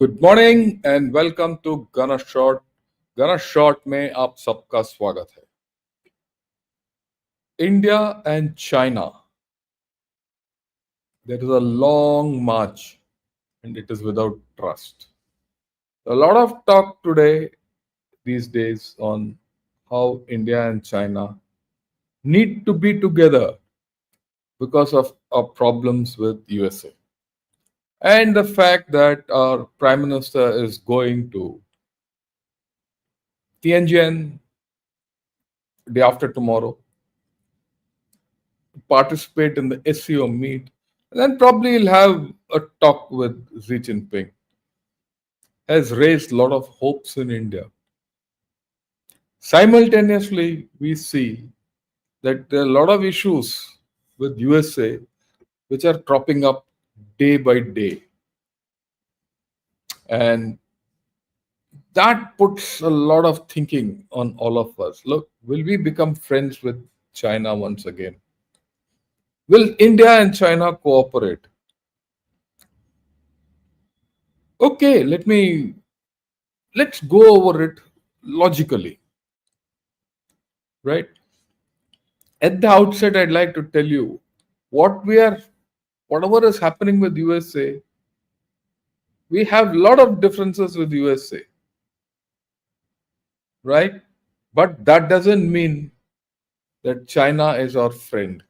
Good morning and welcome to गना short में आप सबका स्वागत है। India and China, there is a long march and it is without trust. A lot of talk today these days on how India and China need to be together because of our problems with USA and the fact that our prime minister is going to Tianjin day after tomorrow participate in the SEO meet, and then probably he'll have a talk with Xi Jinping. Has raised a lot of hopes in India. Simultaneously, we see that there are a lot of issues with USA which are cropping up day by day. And that puts a lot of thinking on all of us. Look, will we become friends with China once again? Will India and China cooperate? Okay, let's go over it logically, right? At the outset, I'd like to tell you whatever is happening with USA, we have a lot of differences with USA, right? But that doesn't mean that China is our friend.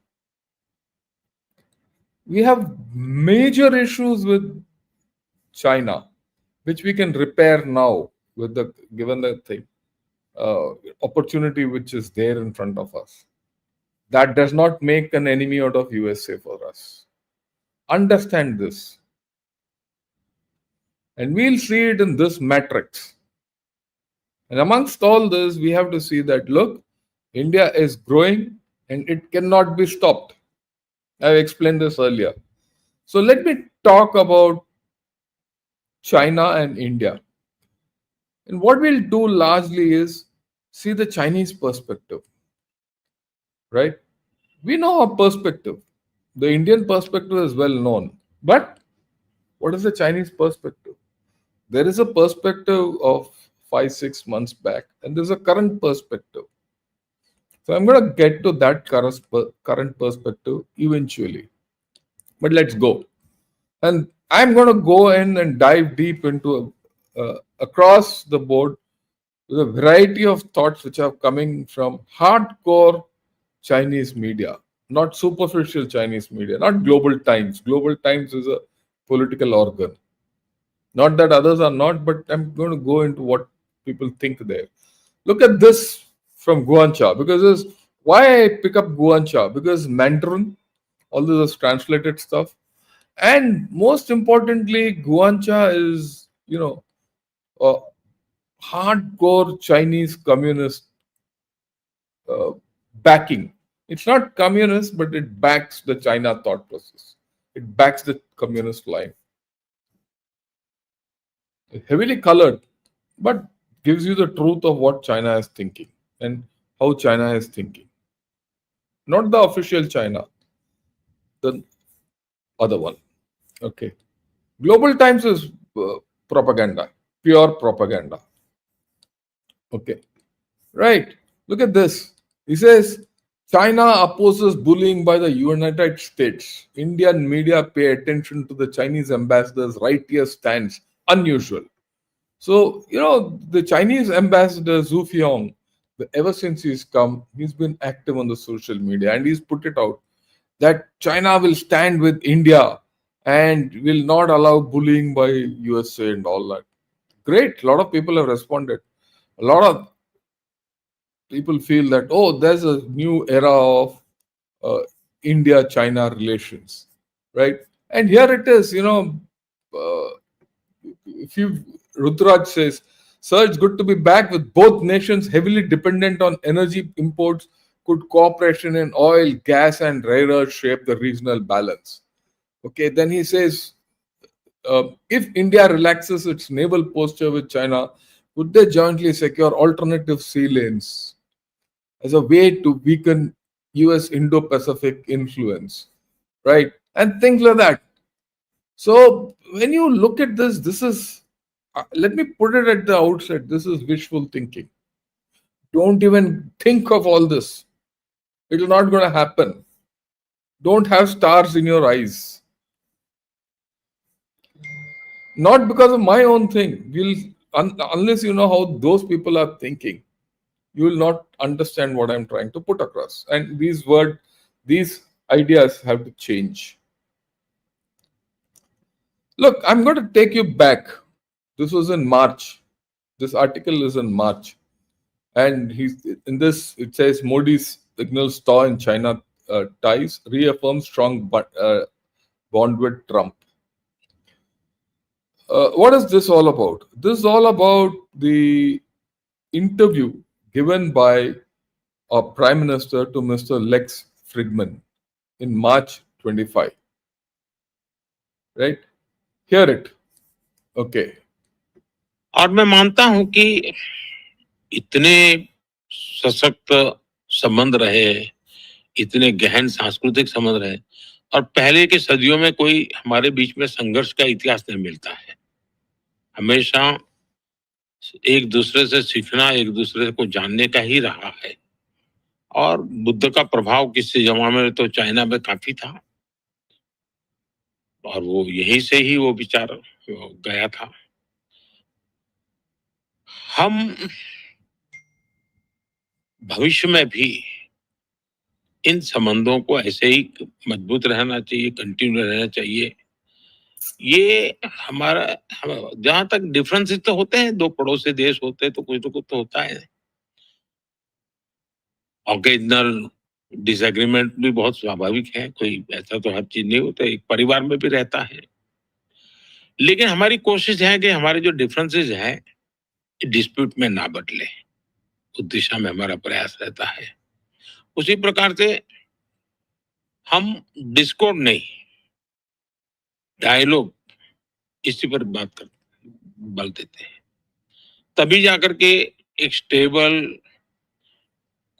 We have major issues with China, which we can repair now with the given the thing opportunity which is there in front of us. That does not make an enemy out of USA for us. Understand this. And we'll see it in this matrix. And amongst all this, we have to see that look, India is growing and it cannot be stopped. I've explained this earlier. So let me talk about China and India. And what we'll do largely is see the Chinese perspective, right? We know our perspective. The Indian perspective is well known. But what is the Chinese perspective? There is a perspective of 5-6 months back, and there's a current perspective. So I'm going to get to that current perspective eventually. But let's go. And I'm going to go in and dive deep into across the board with a variety of thoughts which are coming from hardcore Chinese media, not superficial Chinese media, not Global Times. Global Times is a political organ. Not that others are not, but I'm going to go into what people think there. Look at this from Guancha, because why I pick up Guancha, because Mandarin, all this is translated stuff, and most importantly, Guancha is a hardcore Chinese communist backing. It's not communist, but it backs the China thought process. It backs the communist line. Heavily colored, but gives you the truth of what China is thinking and how China is thinking. Not the official China, the other one. Okay. Global Times is propaganda, pure propaganda. Okay. Right. Look at this. He says China opposes bullying by the United States. Indian media pay attention to the Chinese ambassador's righteous stance. Unusual. So, the Chinese ambassador Zhu Fiong, ever since he's come, he's been active on the social media and he's put it out that China will stand with India and will not allow bullying by USA and all that. Great. A lot of people have responded. A lot of people feel that, oh, there's a new era of India-China relations, right? And here it is, if you Rudraj says, "Sir, it's good to be back with both nations heavily dependent on energy imports. Could cooperation in oil, gas, and rare earths shape the regional balance?" Okay, then he says, if India relaxes its naval posture with China, would they jointly secure alternative sea lanes as a way to weaken US Indo-Pacific influence, right? And things like that. So when you look at this, this is let me put it at the outset. This is wishful thinking. Don't even think of all this. It is not going to happen. Don't have stars in your eyes. Not because of my own thing. Unless you know how those people are thinking, you will not understand what I'm trying to put across. And these ideas have to change. Look, I'm going to take you back. This was in March. This article is in March. And he's in this, it says Modi's signals thaw in China ties, reaffirms strong bond with Trump. What is this all about? This is all about the interview given by our Prime Minister to Mr. Lex Fridman in March 25. Right? Hear it. Okay. और मैं मानता हूं कि इतने सशक्त संबंध रहे, इतने गहन सांस्कृतिक संबंध रहे, और पहले के सदियों में कोई हमारे बीच में संघर्ष का इतिहास नहीं मिलता है। हमेशा एक दूसरे से सीखना, एक दूसरे को जानने का ही रहा है। और बुद्ध का प्रभाव किसी जमाने में तो चाइना में काफी था, और वो यहीं से ही वो विचार गया था। हम भविष्य में भी इन संबंधों को ऐसे ही मजबूत रहना चाहिए, कंटिन्यू रहना चाहिए। ये हमारा जहां तक डिफरेंसेस तो होते हैं, दो पड़ोसी देश होते हैं तो कुछ तो होता है। ऑकेजनल डिसएग्रीमेंट भी बहुत स्वाभाविक है, कोई ऐसा तो हर चीज नहीं होता, एक परिवार में भी रहता है। लेकिन हमारी कोशिश है कि हमारे जो डिफरेंसेस हैं डिस्प्यूट में ना बदले, उस दिशा में हमारा प्रयास रहता है। उसी प्रकार से हम डिस्कोर्ड नहीं, डायलॉग, इसी पर बात कर बल देते हैं, तभी जाकर के एक स्टेबल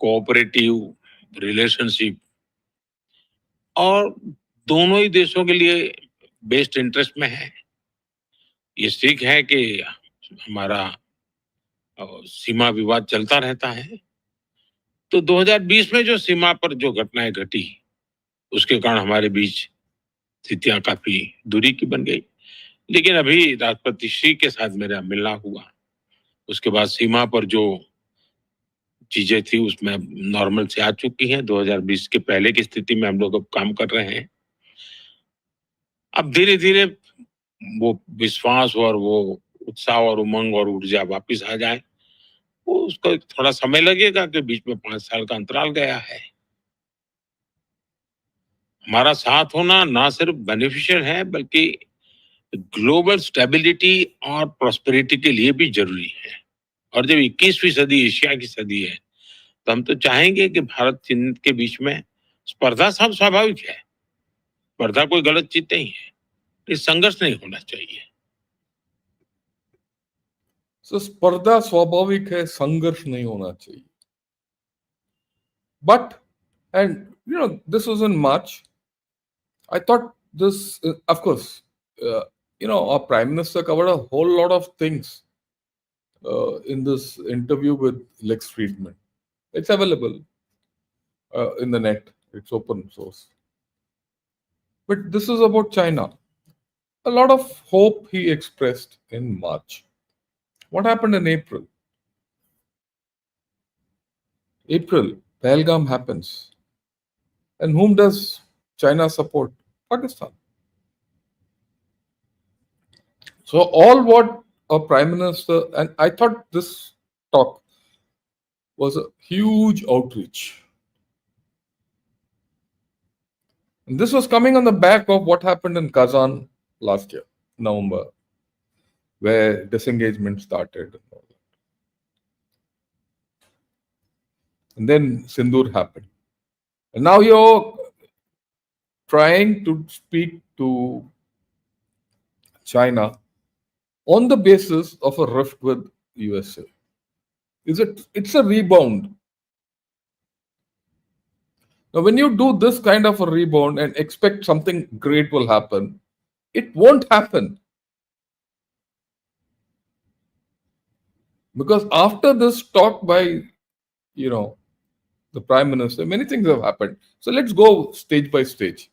कोऑपरेटिव रिलेशनशिप और दोनों ही देशों के लिए बेस्ट इंटरेस्ट में है। ये सीख है कि हमारा सीमा विवाद चलता रहता है। तो 2020 में जो सीमा पर जो घटनाएं घटी, उसके कारण हमारे बीच स्थितियां काफी दूरी की बन गई। लेकिन अभी राष्ट्रपति श्री के साथ मेरा मिलना हुआ, उसके बाद सीमा पर जो चीजें थी उसमें नॉर्मल से आ चुकी हैं। 2020 के पहले की स्थिति में हम लोग अब काम कर रहे हैं। अब धीरे धीरे वो विश्वास और वो उत्साह और उमंग और ऊर्जा वापिस आ जाए, वो उसको थोड़ा समय लगेगा कि बीच में 5 साल का अंतराल गया है। हमारा साथ होना ना सिर्फ बेनिफिशियल है, बल्कि ग्लोबल स्टेबिलिटी और प्रॉस्पेरिटी के लिए भी जरूरी है। और जब 21वीं सदी एशिया की सदी है, तो हम तो चाहेंगे कि भारत चीन के बीच में स्पर्धा सब स्वाभाविक है, स्पर्धा कोई गलत चीज नहीं है, इस संघर्ष नहीं होना चाहिए। स्पर्धा स्वाभाविक है, संघर्ष नहीं होना चाहिए। But, and this was in March. I thought this, of course, our Prime Minister covered a whole lot of things in this interview with Lex Fridman. It's available in the net. It's open source. But this is about China. A lot of hope he expressed in March. What happened in April? April, Pahalgam happens. And whom does China support? Pakistan. So all what a Prime Minister, and I thought this talk was a huge outreach. And this was coming on the back of what happened in Kazan last year, November, where disengagement started. And then Sindoor happened. And now you're trying to speak to China on the basis of a rift with USA. It's a rebound. Now, when you do this kind of a rebound and expect something great will happen, it won't happen. Because after this talk by, you know, the Prime Minister, many things have happened. So let's go stage by stage.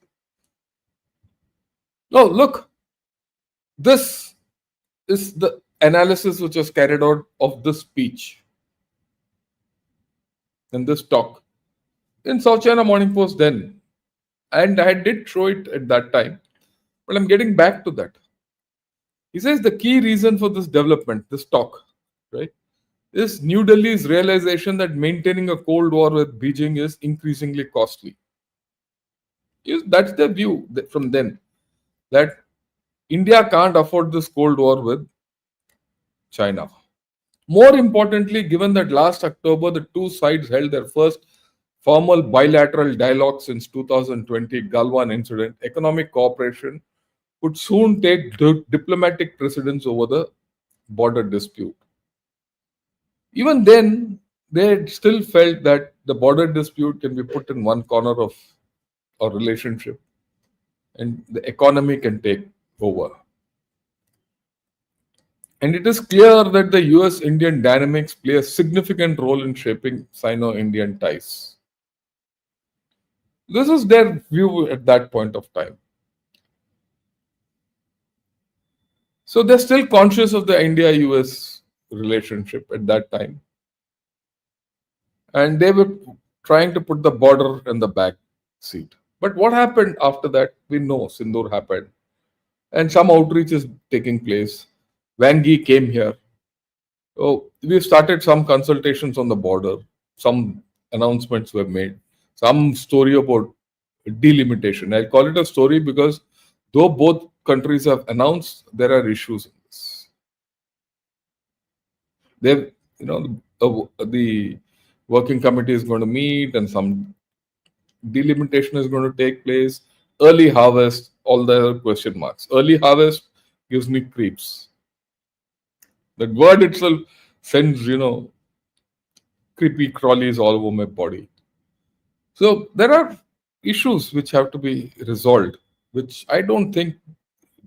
Now, look, this is the analysis which was carried out of this speech and this talk in South China Morning Post then. And I did show it at that time, but I'm getting back to that. He says the key reason for this development, this talk, right, is New Delhi's realization that maintaining a Cold War with Beijing is increasingly costly. That's the view from then, that India can't afford this Cold War with China. More importantly, given that last October the two sides held their first formal bilateral dialogue since 2020 Galwan incident, economic cooperation would soon take diplomatic precedence over the border dispute. Even then, they still felt that the border dispute can be put in one corner of our relationship and the economy can take over. And it is clear that the US Indian dynamics play a significant role in shaping Sino Indian ties. This is their view at that point of time. So they're still conscious of the India US relationship at that time. And they were trying to put the border in the back seat. But what happened after that? We know Sindoor happened. And some outreach is taking place. Wang Yi came here. So we started some consultations on the border. Some announcements were made. Some story about delimitation. I call it a story because though both countries have announced, there are issues in this. They've, the working committee is going to meet and some delimitation is going to take place. Early harvest, all the question marks. Early harvest gives me creeps. That word itself sends, creepy crawlies all over my body. So there are issues which have to be resolved, which I don't think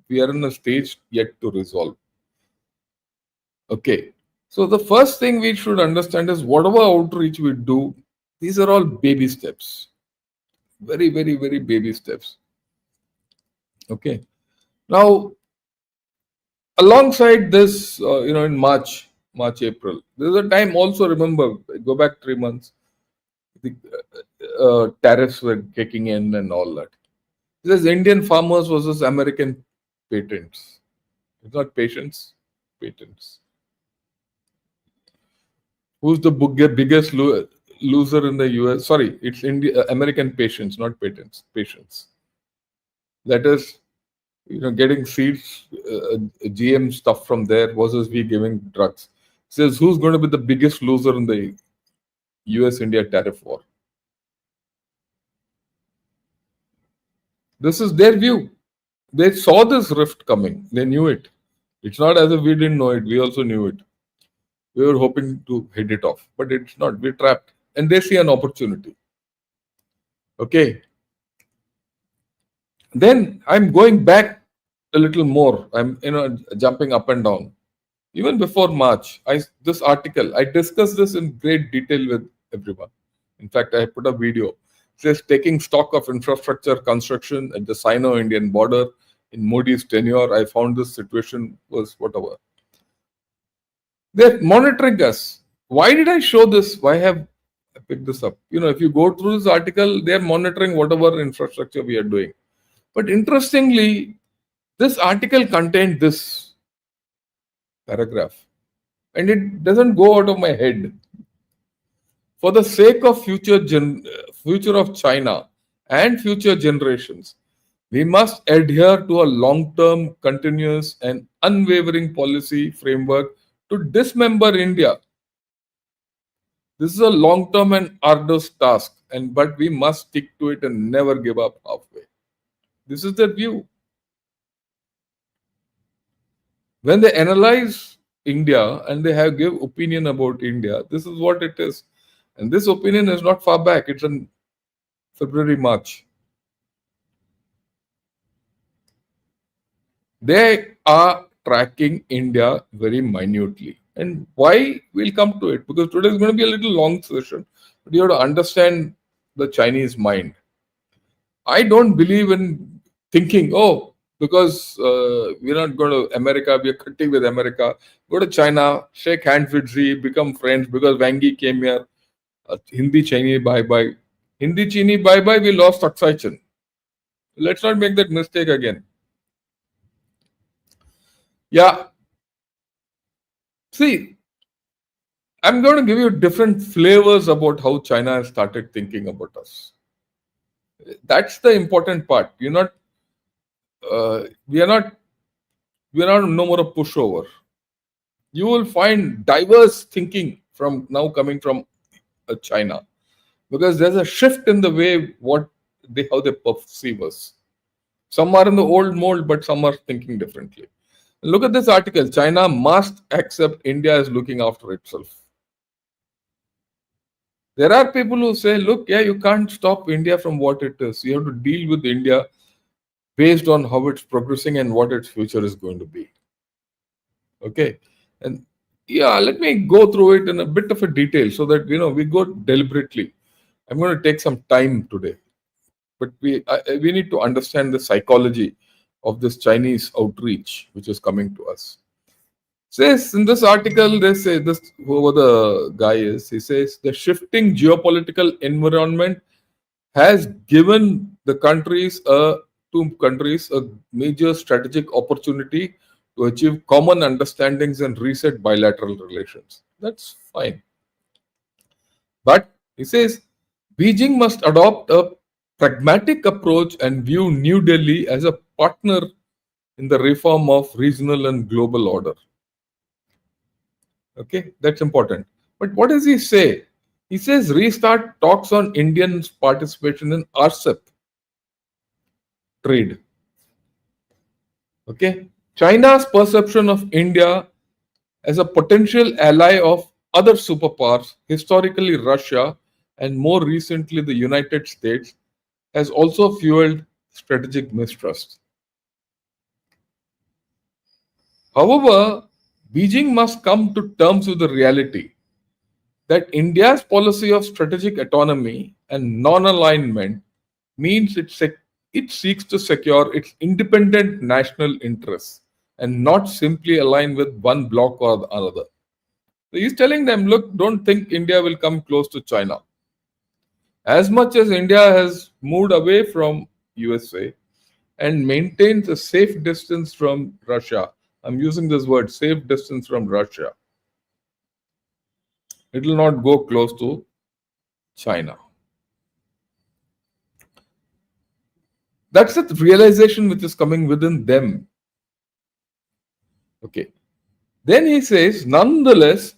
we are in a stage yet to resolve. Okay. So the first thing we should understand is whatever outreach we do, these are all baby steps. Very, very, very baby steps. Okay. Now, alongside this, in March, April, there's a time also, remember, go back 3 months, the tariffs were kicking in and all that. This is Indian farmers versus American patents. It's not patients, patents. Who's the biggest loser in the US? Sorry, it's American patients, not patents. Patients. That is, getting seeds, GM stuff from there versus we giving drugs. Says who's going to be the biggest loser in the US-India tariff war? This is their view. They saw this rift coming. They knew it. It's not as if we didn't know it. We also knew it. We were hoping to hit it off, but it's not. We're trapped. And they see an opportunity. Okay. Then I'm going back a little more. I'm jumping up and down. Even before March, this article, I discussed this in great detail with everyone. In fact, I put a video. It says taking stock of infrastructure construction at the Sino-Indian border in Modi's tenure. I found this situation was whatever. They're monitoring us. Why did I show this? Why have I picked this up? If you go through this article, they're monitoring whatever infrastructure we are doing. But interestingly, this article contained this paragraph. And it doesn't go out of my head. For the sake of future of China and future generations, we must adhere to a long-term, continuous, and unwavering policy framework to dismember India. This is a long-term and arduous task, but we must stick to it and never give up halfway. This is their view. When they analyze India and they give opinion about India, this is what it is. And this opinion is not far back. It's in February, March. They are tracking India very minutely. And why, we'll come to it, because today is going to be a little long session, but you have to understand the Chinese mind. I don't believe in thinking, oh, because we're not going to America, we're cutting with America. Go to China, shake hands with Xi, become friends because Wang Yi came here. Hindi Chinese bye bye. Hindi Chini bye bye, we lost Aksai Chan. Let's not make that mistake again. Yeah, see, I'm going to give you different flavors about how China has started thinking about us. That's the important part. You're not, we are not, we are not no more a pushover. You will find diverse thinking from now coming from China, because there's a shift in the way what they how they perceive us. Some are in the old mold, but some are thinking differently. Look at this article. China must accept India is looking after itself. There are people who say, look, yeah, you can't stop India from what it is. You have to deal with India based on how it's progressing and what its future is going to be. Okay. And yeah, let me go through it in a bit of a detail so that we go deliberately. I'm going to take some time today, but we need to understand the psychology of this Chinese outreach which is coming to us. Says in this article, they say this, whoever the guy is, he says the shifting geopolitical environment has given the two countries a major strategic opportunity to achieve common understandings and reset bilateral relations. That's fine. But he says Beijing must adopt a pragmatic approach and view New Delhi as a partner in the reform of regional and global order. Okay, that's important. But what does he say? He says restart talks on Indian participation in RCEP trade. Okay, China's perception of India as a potential ally of other superpowers, historically Russia and more recently the United States, has also fueled strategic mistrust. However, Beijing must come to terms with the reality that India's policy of strategic autonomy and non alignment means it seeks to secure its independent national interests and not simply align with one bloc or the other. So he's telling them, look, don't think India will come close to China. As much as India has moved away from USA and maintains a safe distance from Russia, I'm using this word, safe distance from Russia, it will not go close to China. That's the realization which is coming within them. Okay. Then he says, nonetheless,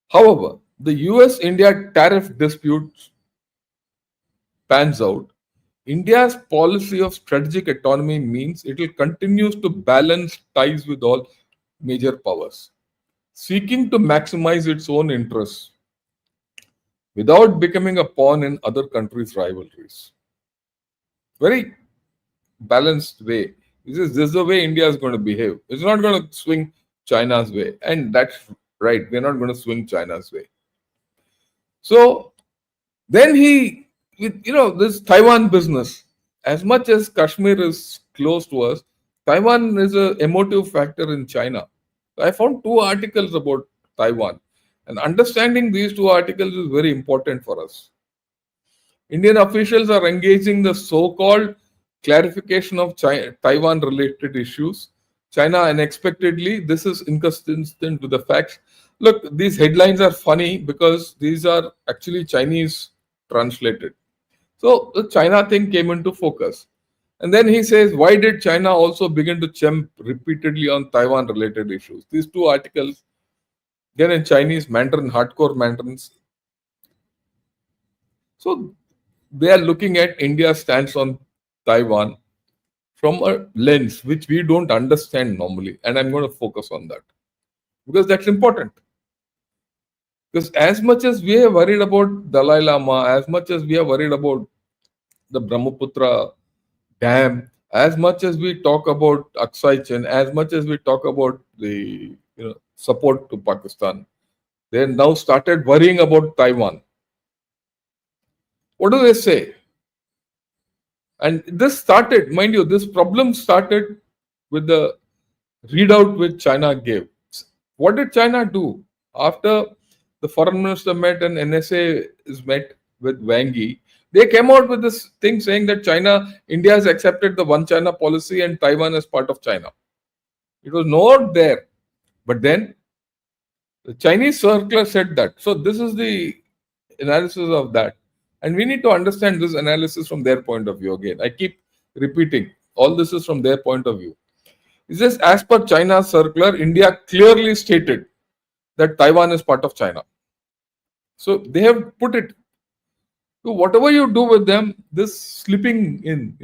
however, the US India tariff dispute pans out, India's policy of strategic autonomy means it will continue to balance ties with all major powers, seeking to maximize its own interests without becoming a pawn in other countries' rivalries. Very balanced way. This is the way India is going to behave. It's not going to swing China's way. And that's right. We're not going to swing China's way. So then this Taiwan business, as much as Kashmir is close to us, Taiwan is an emotive factor in China. I found two articles about Taiwan. And understanding these two articles is very important for us. Indian officials are engaging the so-called clarification of Taiwan related issues. China unexpectedly, this is inconsistent with the facts. Look, these headlines are funny because these are actually Chinese translated. So the China thing came into focus. And then he says, why did China also begin to chimp repeatedly on Taiwan related issues? These two articles, again in Chinese, Mandarin, hardcore Mandarins. So they are looking at India's stance on Taiwan from a lens which we don't understand normally. And I'm going to focus on that because that's important. Because as much as we are worried about Dalai Lama, as much as we are worried about the Brahmaputra Dam, as much as we talk about Aksai Chin, as much as we talk about the support to Pakistan. They now started worrying about Taiwan. What do they say? And this started, mind you, this problem started with the readout which China gave. What did China do? After the foreign minister met and NSA is met with Wang Yi, they came out with this thing saying that India has accepted the one China policy and Taiwan as part of China. It was not there. But then the Chinese circular said that. So this is the analysis of that. And we need to understand this analysis from their point of view again. I keep repeating, all this is from their point of view. It says, as per China's circular, India clearly stated that Taiwan is part of China. So they have put it. So whatever you do with them, this slipping in,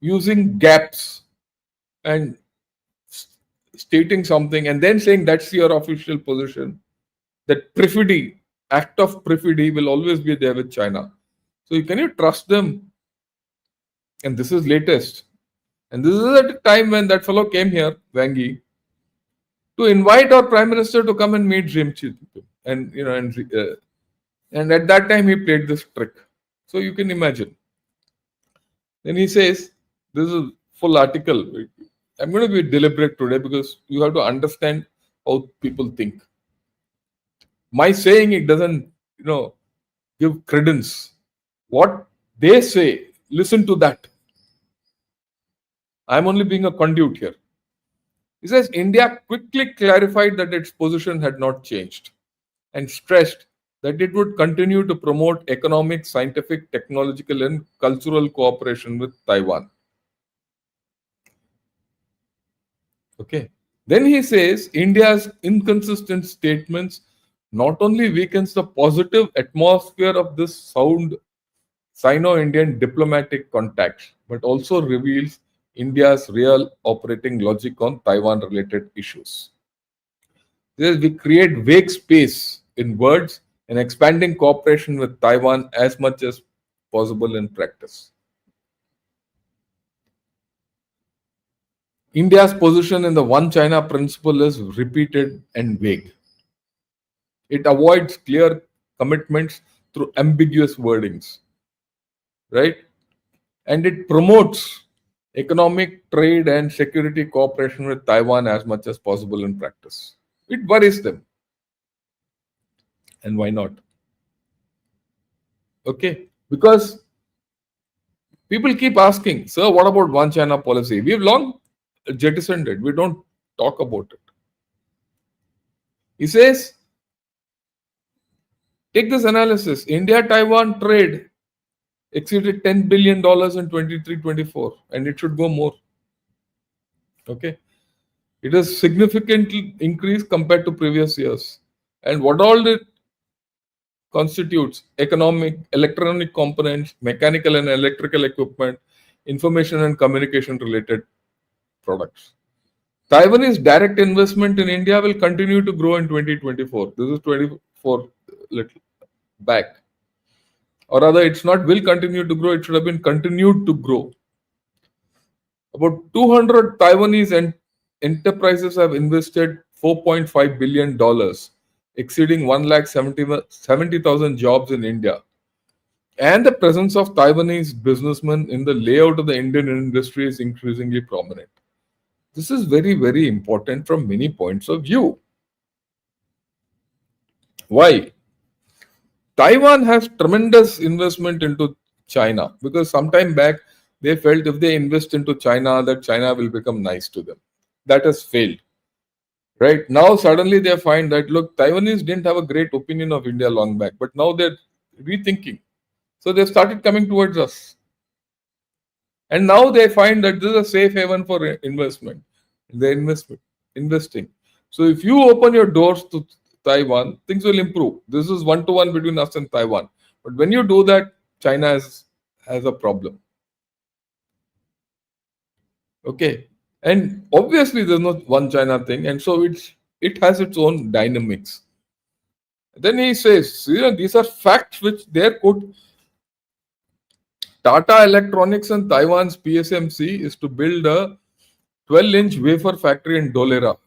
using gaps and stating something and then saying that's your official position, that perfidy, act of perfidy will always be there with China. So can you trust them? And this is latest. And this is at a time when that fellow came here, Wang Yi, to invite our Prime Minister to come and meet Xi Jinping. And at that time he played this trick. So you can imagine. Then he says, this is a full article. I'm going to be deliberate today because you have to understand how people think. My saying it doesn't, give credence. What they say, listen to that. I'm only being a conduit here. He says India quickly clarified that its position had not changed and stressed that it would continue to promote economic, scientific, technological, and cultural cooperation with Taiwan. Okay. Then he says India's inconsistent statements not only weakens the positive atmosphere of this sound Sino-Indian diplomatic contacts, but also reveals India's real operating logic on Taiwan-related issues. We create vague space in words and expanding cooperation with Taiwan as much as possible in practice. India's position in the One China principle is repeated and vague. It avoids clear commitments through ambiguous wordings, right? And it promotes economic, trade, and security cooperation with Taiwan as much as possible in practice. It worries them. And why not? Okay, because people keep asking, sir, what about One China policy? We've long jettisoned it. We don't talk about it. He says, take this analysis. India-Taiwan trade exceeded $10 billion in 23-24, and it should go more. Okay. It has significantly increased compared to previous years. And what all it constitutes: economic, electronic components, mechanical and electrical equipment, information and communication related products. Taiwanese direct investment in India will continue to grow in 2024. This is 24 little back. Or rather, it's not will continue to grow, it should have been continued to grow. About 200 Taiwanese enterprises have invested $4.5 billion, exceeding 1,70,000 jobs in India. And the presence of Taiwanese businessmen in the layout of the Indian industry is increasingly prominent. This is very, very important from many points of view. Why? Taiwan has tremendous investment into China because sometime back they felt if they invest into China, that China will become nice to them. That has failed. Right now, suddenly they find that look, Taiwanese didn't have a great opinion of India long back, but now they're rethinking. So they've started coming towards us. And now they find that this is a safe haven for investment. They're investing. So if you open your doors to Taiwan, things will improve. This is one-to-one between us and Taiwan. But when you do that, China has a problem. Okay. And obviously there's not one China thing. And so it has its own dynamics. Then he says, these are facts which there could. Tata Electronics and Taiwan's PSMC is to build a 12-inch wafer factory in Dholera,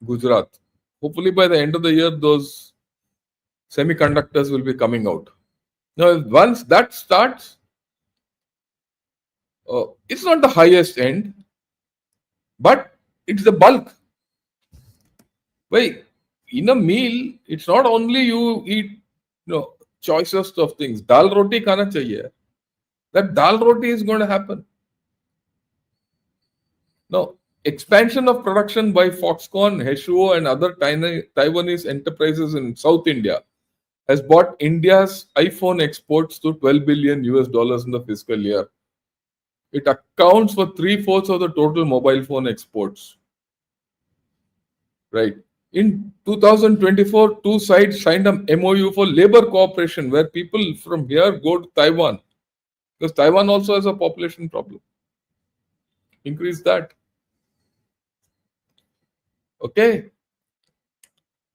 Gujarat. Hopefully, by the end of the year, those semiconductors will be coming out. Now, once that starts, it's not the highest end, but it's the bulk. Why? In a meal, it's not only you eat, choicest of things. Dal roti khana chahiye. That dal roti is going to happen. Now, expansion of production by Foxconn, Heshuo, and other Taiwanese enterprises in South India has brought India's iPhone exports to 12 billion US dollars in the fiscal year. It accounts for three-fourths of the total mobile phone exports. Right. In 2024, two sides signed an MOU for labor cooperation where people from here go to Taiwan. Because Taiwan also has a population problem. Increase that. Okay.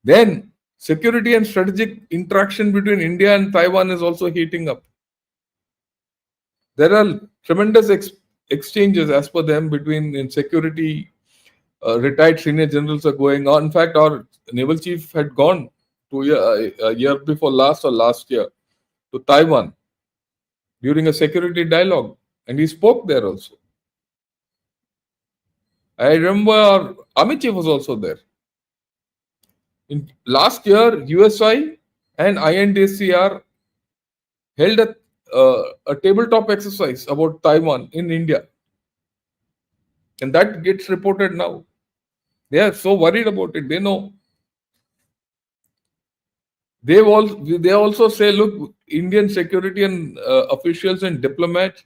Then security and strategic interaction between India and Taiwan is also heating up. There are tremendous exchanges as per them between in security. Retired senior generals are going on. In fact, our naval chief had gone a year before last or last year to Taiwan during a security dialogue, and he spoke there also. I remember our army chief was also there. In last year, USI and INDCR held a tabletop exercise about Taiwan in India, and that gets reported now. They are so worried about it. They know. They also say, look, Indian security and officials and diplomats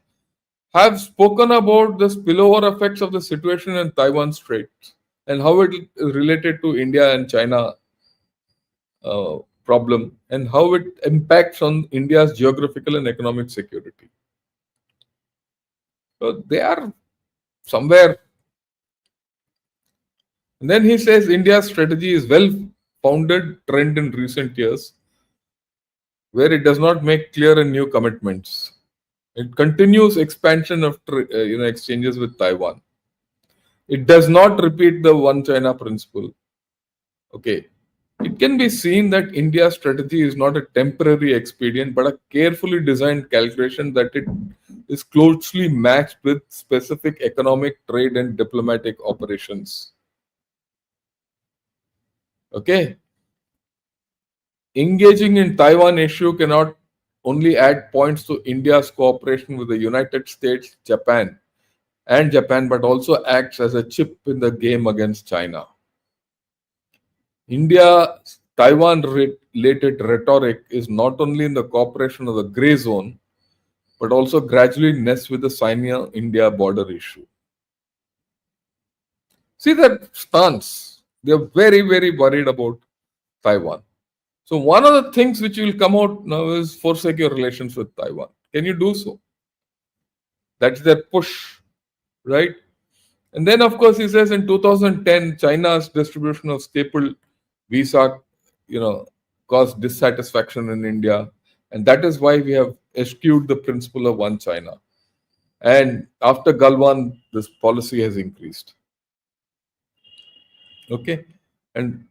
have spoken about the spillover effects of the situation in Taiwan Strait and how it is related to India and China problem and how it impacts on India's geographical and economic security. So they are somewhere. And then he says India's strategy is well-founded trend in recent years, where it does not make clear and new commitments. It continues expansion of exchanges with Taiwan. It does not repeat the one China principle. Okay. It can be seen that India's strategy is not a temporary expedient, but a carefully designed calculation that it is closely matched with specific economic, trade, and diplomatic operations. Okay. Engaging in Taiwan issue cannot only add points to India's cooperation with the United States, Japan, but also acts as a chip in the game against China. India's Taiwan-related rhetoric is not only in the cooperation of the grey zone, but also gradually nests with the Sino-India border issue. See that stance. They are very, very worried about Taiwan. So one of the things which will come out now is forsake your relations with Taiwan. Can you do so? That's their push, right? And then, of course, he says in 2010, China's distribution of staple visa, caused dissatisfaction in India. And that is why we have eschewed the principle of one China. And after Galwan, this policy has increased. Okay. And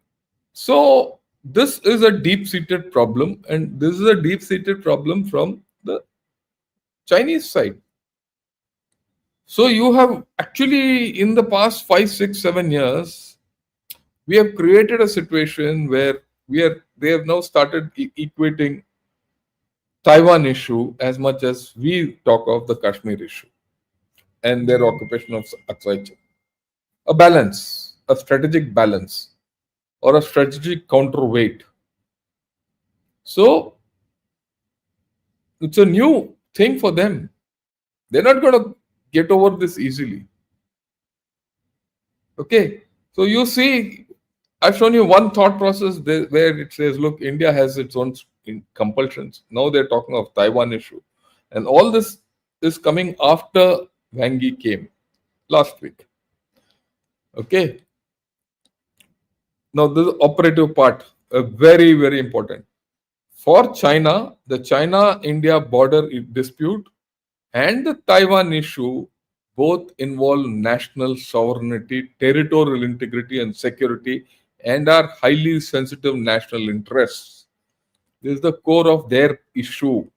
so this is a deep-seated problem. And this is a deep-seated problem from the Chinese side. So you have actually, in the past 5, 6, 7 years, we have created a situation where they have now started equating Taiwan issue as much as we talk of the Kashmir issue and their occupation of Aksai. A balance, a strategic balance, or a strategic counterweight. So it's a new thing for them. They're not going to get over this easily. Okay, so you see, I've shown you one thought process where it says, look, India has its own compulsions. Now they're talking of Taiwan issue. And all this is coming after Wang Yi came last week. Okay. Now the operative part, very, very important. For China, the China-India border dispute and the Taiwan issue both involve national sovereignty, territorial integrity, and security and are highly sensitive national interests. This is the core of their issue.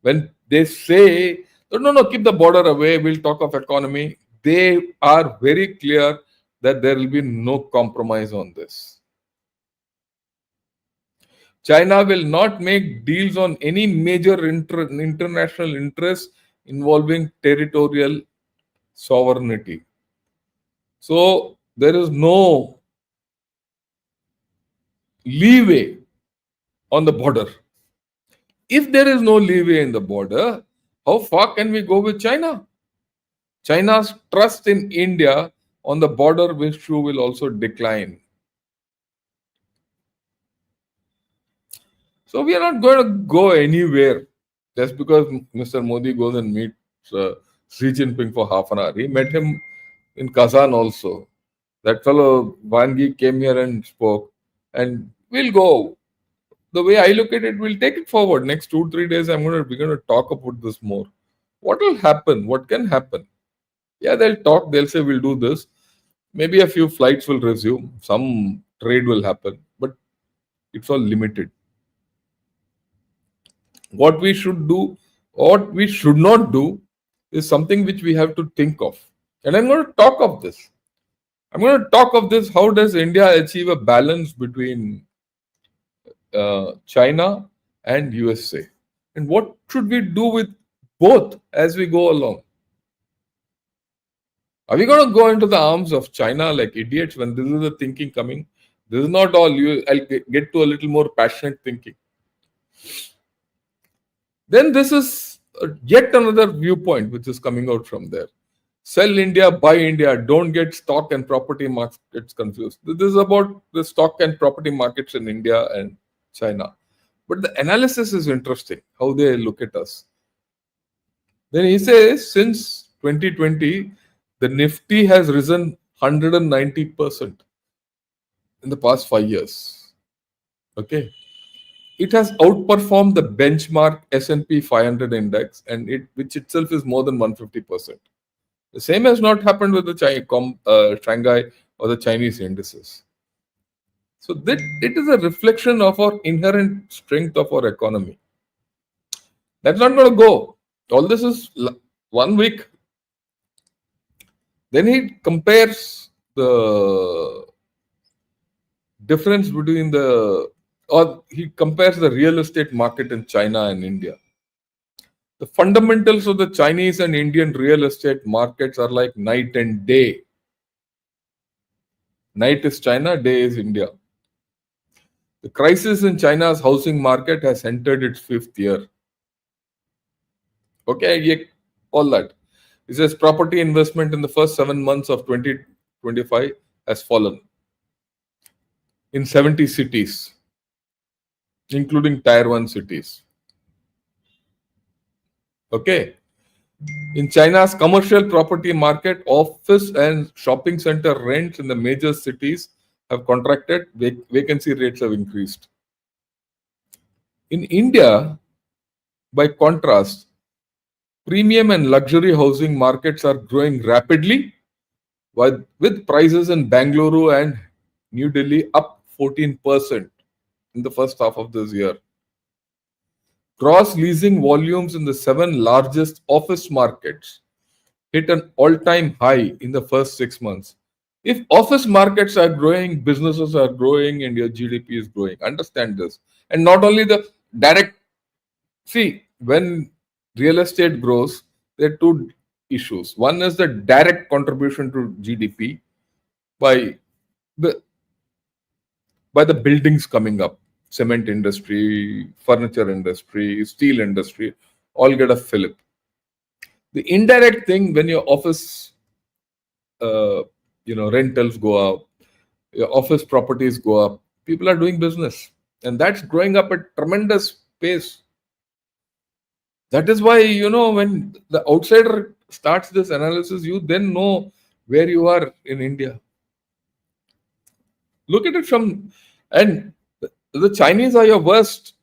When they say, no, no, no, keep the border away, we'll talk of economy, they are very clear that there will be no compromise on this. China will not make deals on any major international interests involving territorial sovereignty. So there is no leeway on the border. If there is no leeway in the border, how far can we go with China? China's trust in India on the border issue will also decline. So we are not going to go anywhere just because Mr. Modi goes and meets Xi Jinping for half an hour. He met him in Kazan also. That fellow Vangi came here and spoke, and we'll go. The way I look at it, we'll take it forward. Next 2-3 days, we're gonna talk about this more. What will happen? What can happen? Yeah, they'll talk. They'll say we'll do this. Maybe a few flights will resume. Some trade will happen, but it's all limited. What we should do, what we should not do, is something which we have to think of. And I'm going to talk of this. I'm going to talk of this. How does India achieve a balance between China and USA? And what should we do with both as we go along? Are we going to go into the arms of China like idiots when this is the thinking coming? This is not all. I'll get to a little more passionate thinking. Then this is yet another viewpoint which is coming out from there. Sell India, buy India. Don't get stock and property markets confused. This is about the stock and property markets in India and China. But the analysis is interesting, how they look at us. Then he says, since 2020, the Nifty has risen 190% in the past 5 years. Okay. It has outperformed the benchmark S&P 500 index, and which itself is more than 150%. The same has not happened with the Shanghai or the Chinese indices. So that it is a reflection of our inherent strength of our economy. That's not going to go. All this is 1 week. Then he compares the difference between he compares the real estate market in China and India. The fundamentals of the Chinese and Indian real estate markets are like night and day. Night is China, day is India. The crisis in China's housing market has entered its 5th year. Okay, yeah, all that. It says property investment in the first 7 months of 2025 has fallen in 70 cities, including Tier 1 cities. Okay. In China's commercial property market, office and shopping center rents in the major cities have contracted, vacancy rates have increased. In India, by contrast, premium and luxury housing markets are growing rapidly, with prices in Bangalore and New Delhi up 14% in the first half of this year. Gross leasing volumes in the 7 largest office markets hit an all-time high in the first 6 months. If office markets are growing, businesses are growing, and your GDP is growing, understand this. And not only the direct, see, when real estate grows, there are 2 issues. One is the direct contribution to GDP by the buildings coming up. Cement industry, furniture industry, steel industry, all get a fillip. The indirect thing, when your office, rentals go up, your office properties go up, people are doing business, and that's growing up at tremendous pace. That is why, when the outsider starts this analysis, you then know where you are in India. Look at it and the Chinese are your worst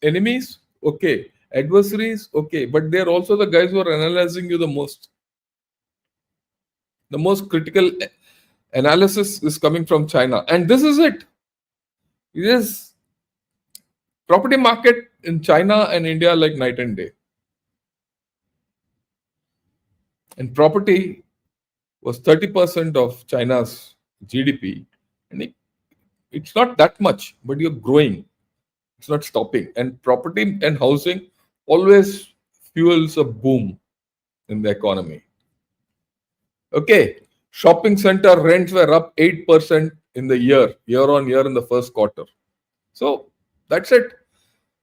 enemies, okay. Adversaries, okay. But they're also the guys who are analyzing you the most critical. analysis is coming from China. And this is it. It is property market in China and India like night and day. And property was 30% of China's GDP. And it's not that much, but you're growing. It's not stopping. And property and housing always fuels a boom in the economy. Okay, shopping center rents were up 8% in the year on year in the first quarter. So that's it.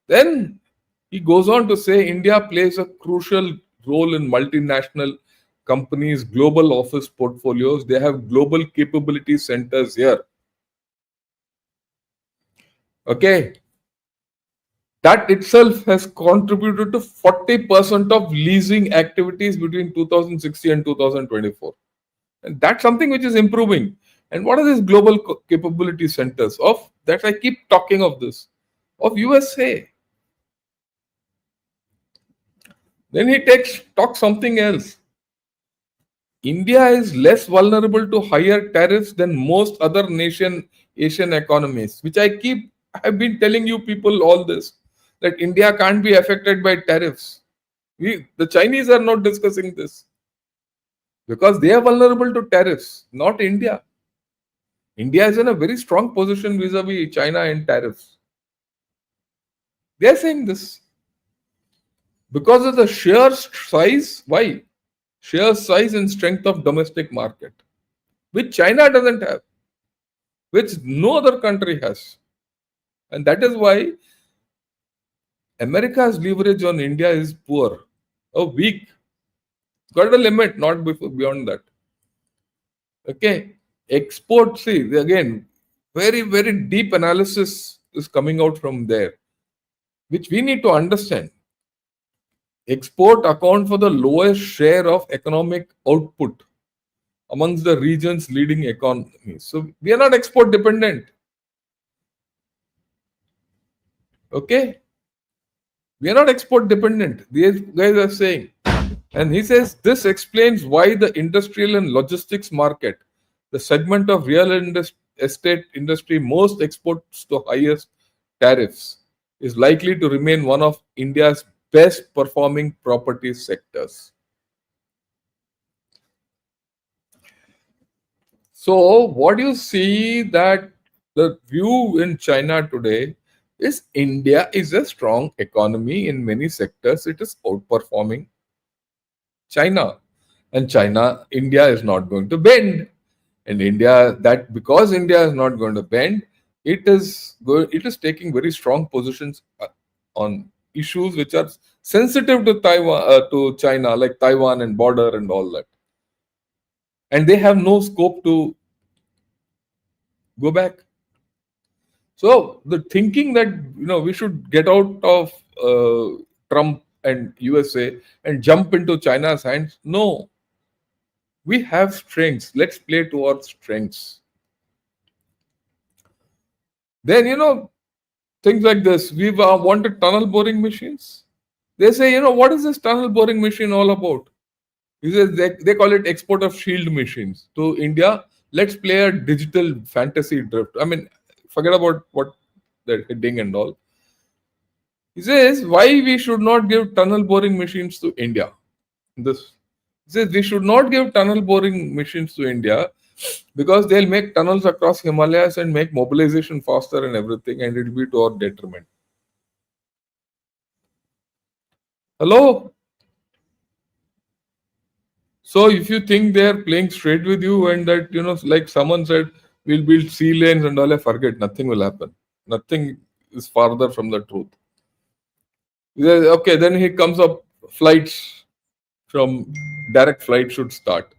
Then he goes on to say India plays a crucial role in multinational companies' global office portfolios. They have global capability centers here. Okay, that itself has contributed to 40% of leasing activities between 2016 and 2024. And that's something which is improving. And what are these global capability centers of that I keep talking of this? Of USA. Then he talks something else. India is less vulnerable to higher tariffs than most other Asian economies, which I've been telling you people all this, that India can't be affected by tariffs. The Chinese are not discussing this because they are vulnerable to tariffs, not India. India is in a very strong position vis-a-vis China and tariffs. They are saying this because of the sheer size. Why? Sheer size and strength of domestic market, which China doesn't have, which no other country has. And that is why America's leverage on India is poor or weak. It's got a limit, not beyond that. Okay. Export, see, again, very, very deep analysis is coming out from there, which we need to understand. Export account for the lowest share of economic output amongst the region's leading economies. So we are not export dependent. Okay. We are not export dependent. These guys are saying. And he says this explains why the industrial and logistics market, the segment of real estate industry most exports to highest tariffs, is likely to remain one of India's best performing property sectors. So, what you see that the view in China today is India is a strong economy in many sectors. It is outperforming China, and India is not going to bend. And because India is not going to bend, it is taking very strong positions on issues which are sensitive to Taiwan, to China, like Taiwan and border and all that. And they have no scope to go back. So the thinking that we should get out of Trump and USA and jump into China's hands, no. We have strengths. Let's play to our strengths. Then things like this. We've wanted tunnel boring machines. They say, what is this tunnel boring machine all about? They call it export of shield machines to India. Let's play a digital fantasy drift. I mean, forget about what they're heading and all. He says why we should not give tunnel boring machines to India. He says we should not give tunnel boring machines to India because they'll make tunnels across Himalayas and make mobilization faster and everything, and it'll be to our detriment. Hello? So if you think they're playing straight with you and that, like someone said, we'll build sea lanes and all, I forget, nothing will happen. Nothing is farther from the truth. Okay, then he comes up, flights from direct flight should start.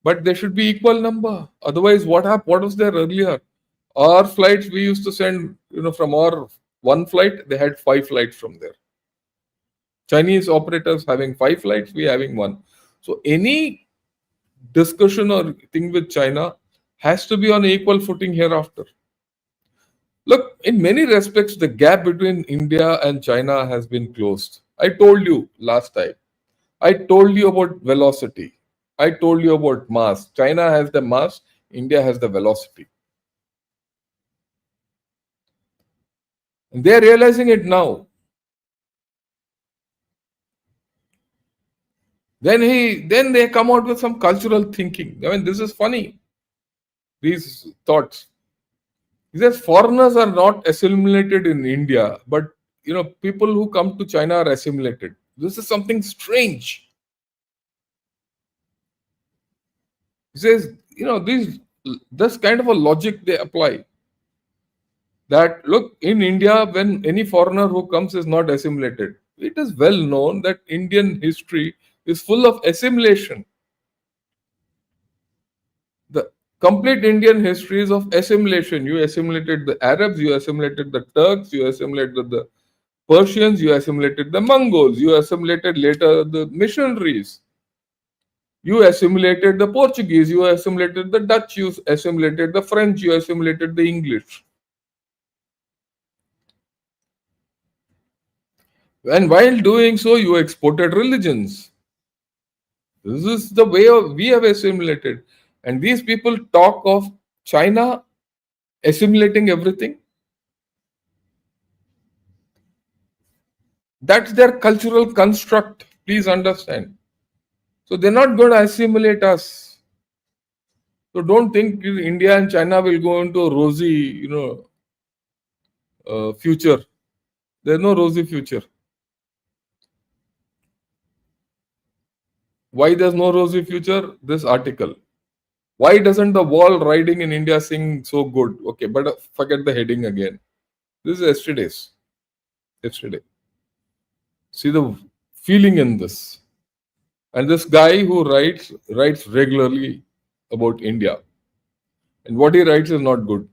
But there should be equal number. Otherwise, what was there earlier? Our flights, we used to send, from our one flight, they had 5 flights from there. Chinese operators having 5 flights, we having 1. So any discussion or thing with China has to be on equal footing hereafter. Look, in many respects, the gap between India and China has been closed. I told you last time. I told you about velocity. I told you about mass. China has the mass, India has the velocity. And they are realizing it now. Then they come out with some cultural thinking. I mean, this is funny. These thoughts. He says foreigners are not assimilated in India, but people who come to China are assimilated. This is something strange. He says, this kind of a logic they apply. That look, in India, when any foreigner who comes is not assimilated, it is well known that Indian history is full of assimilation. The complete Indian history is of assimilation. You assimilated the Arabs, you assimilated the Turks, you assimilated the Persians, you assimilated the Mongols, you assimilated later the missionaries, you assimilated the Portuguese, you assimilated the Dutch, you assimilated the French, you assimilated the English. And while doing so, you exported religions. This is the way we have assimilated. And these people talk of China assimilating everything. That's their cultural construct. Please understand. So they're not going to assimilate us. So don't think India and China will go into a rosy, future. There's no rosy future. Why there's no rosy future? This article. Why doesn't the wall riding in India sing so good? Okay, but forget the heading again. This is yesterday's. Yesterday. See the feeling in this. And this guy who writes regularly about India. And what he writes is not good.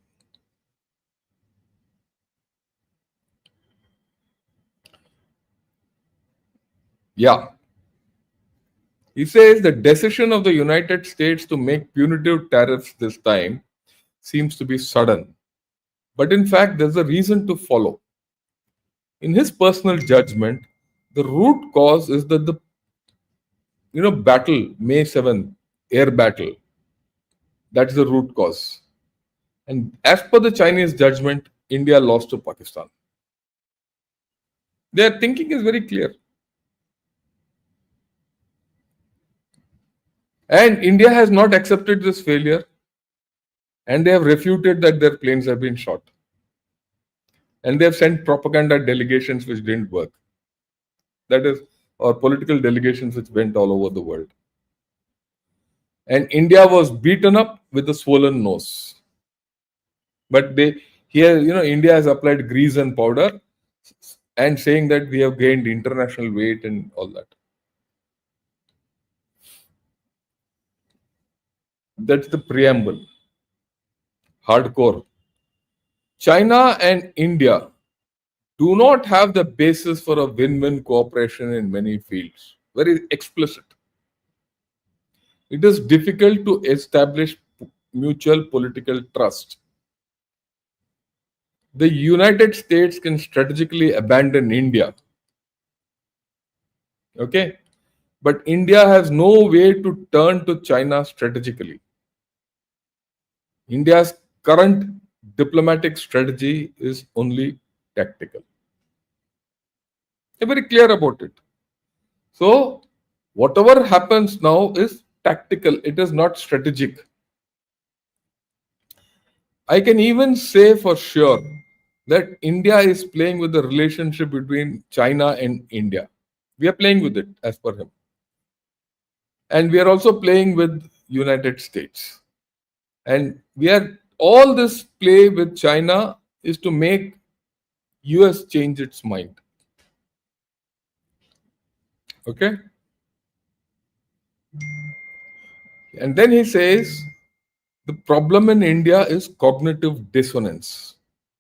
Yeah. He says the decision of the United States to make punitive tariffs this time seems to be sudden. But in fact, there's a reason to follow. In his personal judgment, the root cause is that the battle, May 7th, air battle, that's the root cause. And as per the Chinese judgment, India lost to Pakistan. Their thinking is very clear. And India has not accepted this failure, and they have refuted that their planes have been shot. And they have sent propaganda delegations which didn't work. That is, or political delegations which went all over the world. And India was beaten up with a swollen nose. But India has applied grease and powder and saying that we have gained international weight and all that. That's the preamble. Hardcore. China and India do not have the basis for a win-win cooperation in many fields. Very explicit. It is difficult to establish mutual political trust. The United States can strategically abandon India. Okay? But India has no way to turn to China strategically. India's current diplomatic strategy is only tactical. They're very clear about it. So, whatever happens now is tactical, it is not strategic. I can even say for sure that India is playing with the relationship between China and India. We are playing with it as per him. And we are also playing with United States. And all this play with China is to make US change its mind. Okay? And then he says the problem in India is cognitive dissonance.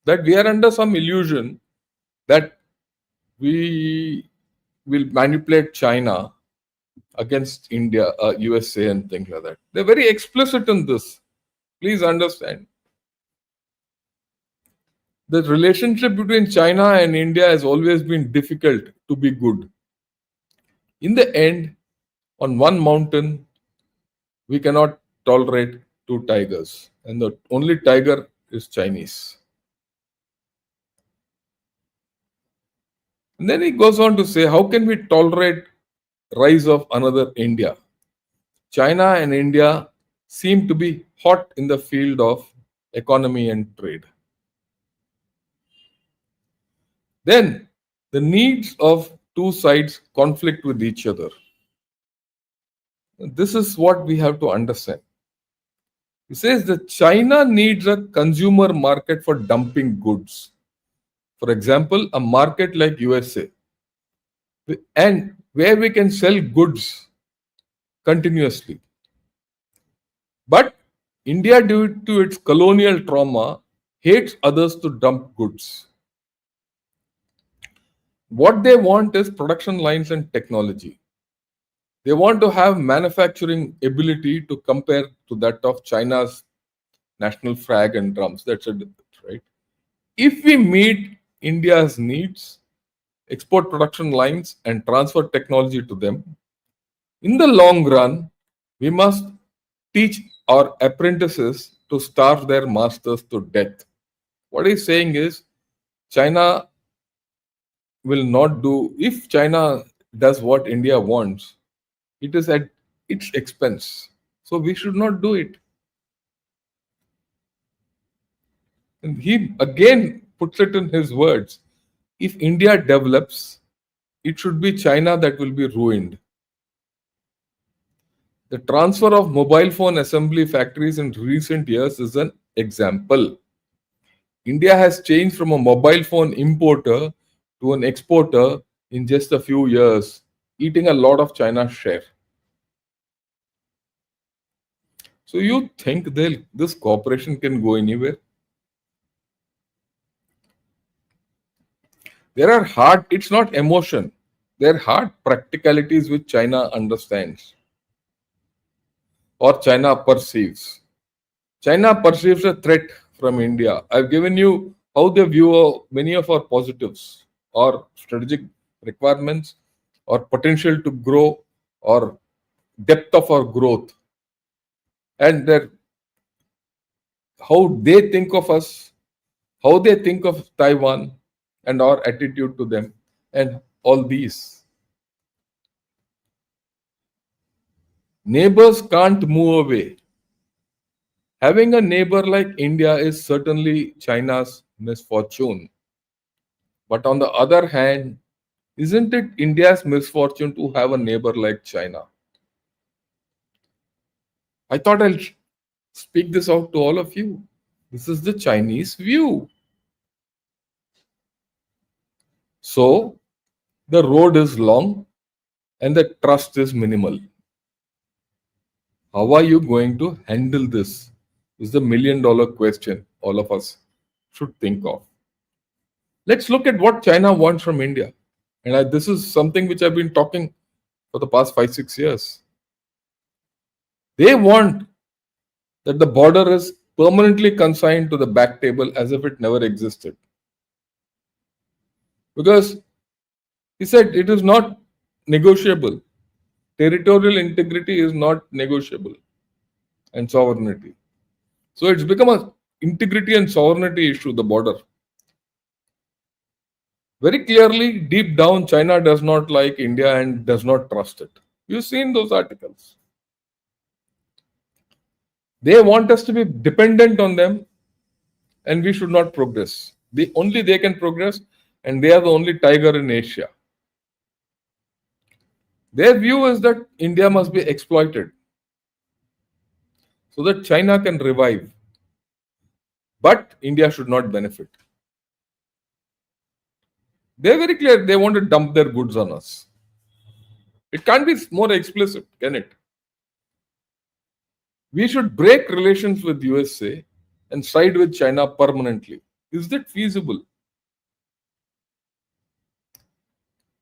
That we are under some illusion that we will manipulate China against India, USA, and things like that. They're very explicit in this. Please understand. The relationship between China and India has always been difficult to be good. In the end, on one mountain, we cannot tolerate two tigers, and the only tiger is Chinese. And then he goes on to say, how can we tolerate rise of another India? China and India seem to be hot in the field of economy and trade. Then the needs of two sides conflict with each other. This is what we have to understand. He says that China needs a consumer market for dumping goods. For example, a market like USA, and where we can sell goods continuously. But India, due to its colonial trauma, hates others to dump goods. What they want is production lines and technology. They want to have manufacturing ability to compare to that of China's national flag and drums. That's it, right? If we meet India's needs, export production lines, and transfer technology to them, in the long run, we must teach our apprentices to starve their masters to death. What he's saying is, China will not do, if China does what India wants, it is at its expense. So we should not do it. And he again puts it in his words, if India develops, it should be China that will be ruined. The transfer of mobile phone assembly factories in recent years is an example. India has changed from a mobile phone importer to an exporter in just a few years, eating a lot of China's share. So you think this cooperation can go anywhere? There are hard, it's not emotion. There are hard practicalities which China understands or China perceives. China perceives a threat from India. I've given you how they view many of our positives or strategic requirements or potential to grow or depth of our growth and how they think of us, how they think of Taiwan and our attitude to them and all these. Neighbors can't move away. Having a neighbor like India is certainly China's misfortune. But on the other hand, isn't it India's misfortune to have a neighbor like China? I thought I'll speak this out to all of you. This is the Chinese view. So, the road is long and the trust is minimal. How are you going to handle this? Is the $1 million question all of us should think of. Let's look at what China wants from India. And this is something which I've been talking for the past 5-6 years. They want that the border is permanently consigned to the back table as if it never existed. Because he said it is not negotiable. Territorial integrity is not negotiable and sovereignty. So it's become a integrity and sovereignty issue, the border. Very clearly, deep down, China does not like India and does not trust it. You've seen those articles. They want us to be dependent on them and we should not progress. Only they can progress and they are the only tiger in Asia. Their view is that India must be exploited so that China can revive. But India should not benefit. They're very clear, they want to dump their goods on us. It can't be more explicit, can it? We should break relations with USA and side with China permanently. Is that feasible?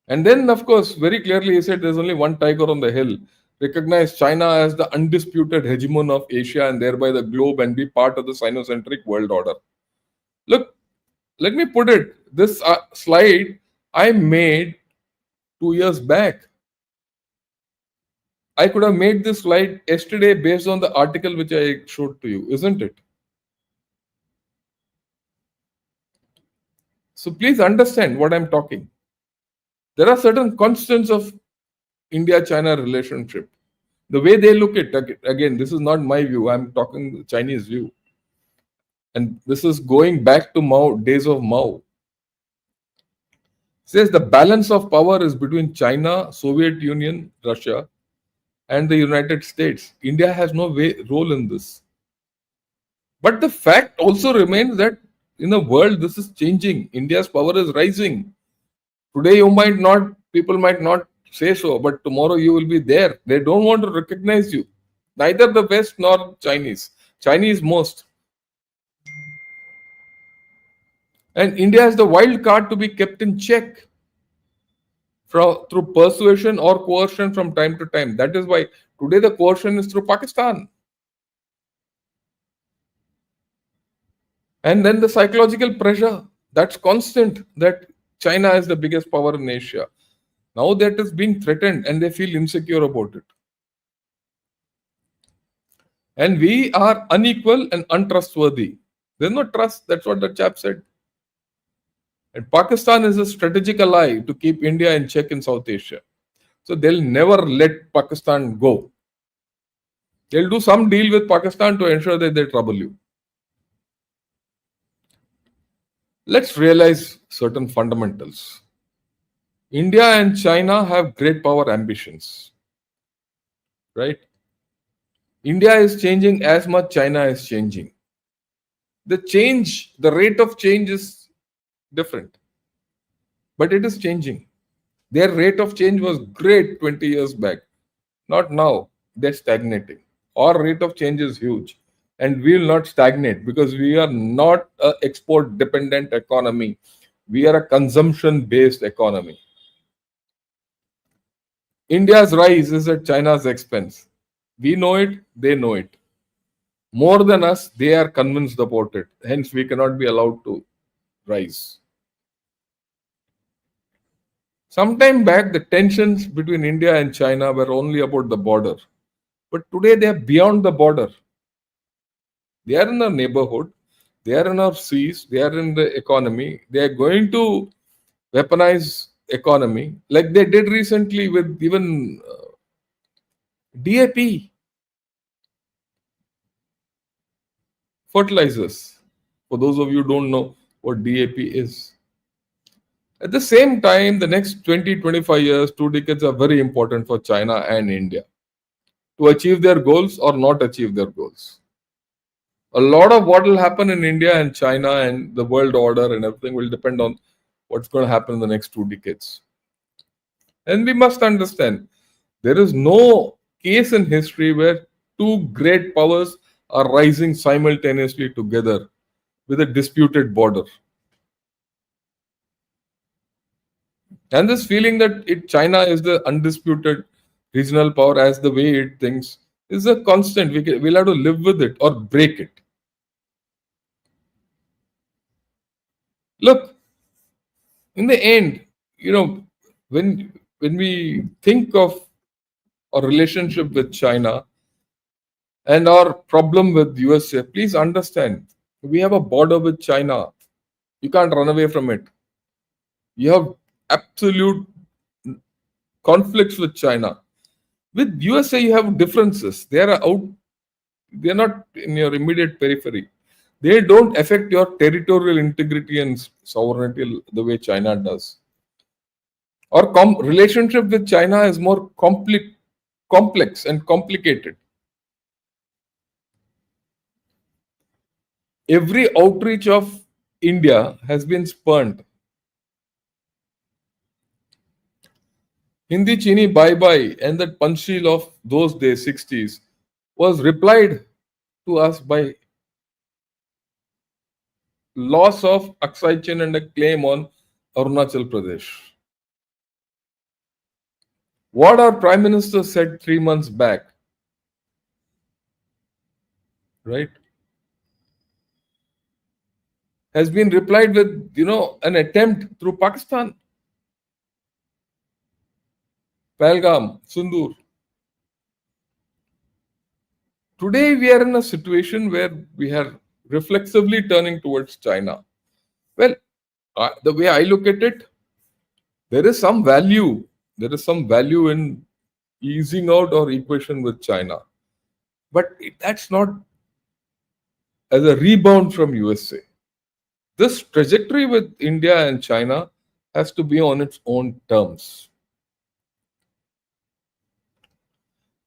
And then, of course, very clearly he said there's only one tiger on the hill. Recognize China as the undisputed hegemon of Asia and thereby the globe and be part of the Sinocentric world order. Look, let me put it, this slide I made 2 years back. I could have made this slide yesterday based on the article which I showed to you, isn't it? So please understand what I'm talking. There are certain constants of India-China relationship. The way they look at it, again, this is not my view. I'm talking the Chinese view. And this is going back to Mao, days of Mao. Says the balance of power is between China, Soviet Union, Russia, and the United States. India has no role in this. But the fact also remains that in the world this is changing. India's power is rising. Today people might not say so, but tomorrow you will be there. They don't want to recognize you. Neither the West nor Chinese. Chinese most. And India has the wild card to be kept in check through persuasion or coercion from time to time. That is why today the coercion is through Pakistan. And then the psychological pressure, that's constant, that China is the biggest power in Asia. Now that is being threatened and they feel insecure about it. And we are unequal and untrustworthy. There's no trust, that's what the chap said. And Pakistan is a strategic ally to keep India in check in South Asia. So they'll never let Pakistan go. They'll do some deal with Pakistan to ensure that they trouble you. Let's realize certain fundamentals. India and China have great power ambitions, right? India is changing as much China is changing. The rate of change is different, but it is changing. Their rate of change was great 20 years back. Not now. They're stagnating. Our rate of change is huge. And we will not stagnate because we are not an export dependent economy. We are a consumption based economy. India's rise is at China's expense. We know it, they know it. More than us, they are convinced about it. Hence, we cannot be allowed to rise. Sometime back, the tensions between India and China were only about the border. But today, they are beyond the border. They are in our neighborhood. They are in our seas. They are in the economy. They are going to weaponize economy like they did recently with even DAP, fertilizers. For those of you who don't know what DAP is. At the same time, the next 20-25 years, 2 decades are very important for China and India to achieve their goals or not achieve their goals. A lot of what will happen in India and China and the world order and everything will depend on what's going to happen in the next 2 decades. And we must understand there is no case in history where two great powers are rising simultaneously together with a disputed border. And this feeling that China is the undisputed regional power as the way it thinks is a constant. We'll have to live with it or break it. Look, in the end, when we think of our relationship with China and our problem with USA, please understand we have a border with China. You can't run away from it. You have absolute conflicts with China. With USA, you have differences. They are out. They are not in your immediate periphery. They don't affect your territorial integrity and sovereignty the way China does. Our relationship with China is more complex and complicated. Every outreach of India has been spurned. Hindi Chini bye bye and that Panchsheel of those days, 60s, was replied to us by loss of Aksai Chin and a claim on Arunachal Pradesh. What our Prime Minister said 3 months back, right, has been replied with, an attempt through Pakistan. Pahalgam, Sundur. Today we are in a situation where we are reflexively turning towards China. Well, the way I look at it, there is some value. There is some value in easing out our equation with China, but that's not as a rebound from USA. This trajectory with India and China has to be on its own terms.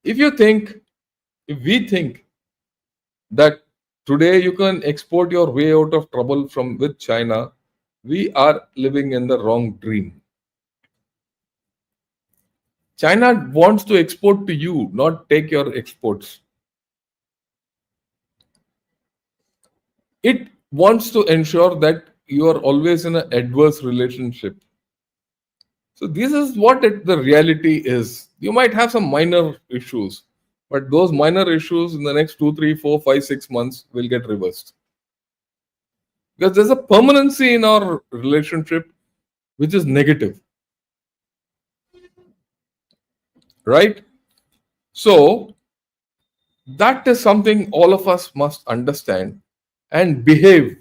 If you think, if we think that today you can export your way out of trouble from with China, we are living in the wrong dream. China wants to export to you, not take your exports. It wants to ensure that you are always in an adverse relationship. So this is what the reality is. You might have some minor issues, but those minor issues in the next 2, 3, 4, 5, 6 months will get reversed. Because there's a permanency in our relationship which is negative. Right? So that is something all of us must understand and behave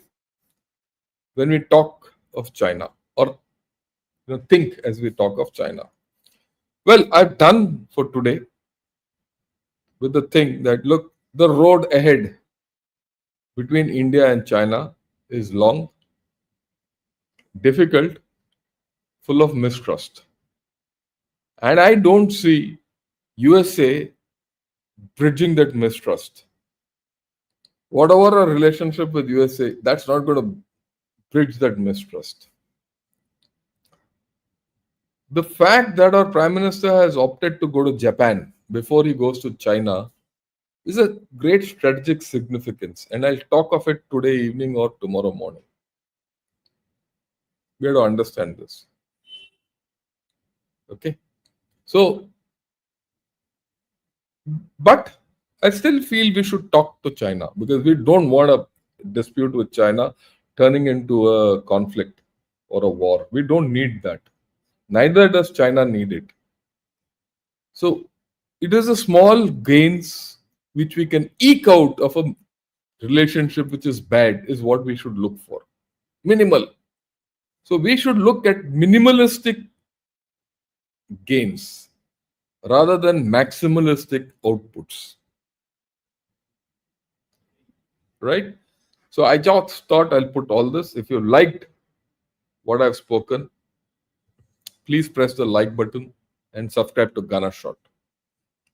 when we talk of China, or think as we talk of China. Well, I've done for today with the thing that look, the road ahead between India and China is long, difficult, full of mistrust. And I don't see USA bridging that mistrust. Whatever our relationship with USA, that's not going to bridge that mistrust. The fact that our Prime Minister has opted to go to Japan before he goes to China is a great strategic significance, and I'll talk of it today evening or tomorrow morning. We have to understand this. Okay. So, but I still feel we should talk to China because we don't want a dispute with China turning into a conflict or a war. We don't need that. Neither does China need it. So it is a small gains which we can eke out of a relationship which is bad is what we should look for. Minimal. So we should look at minimalistic gains rather than maximalistic outputs. Right? So I just thought I'll put all this. If you liked what I've spoken, please press the like button and subscribe to Ghana Shot.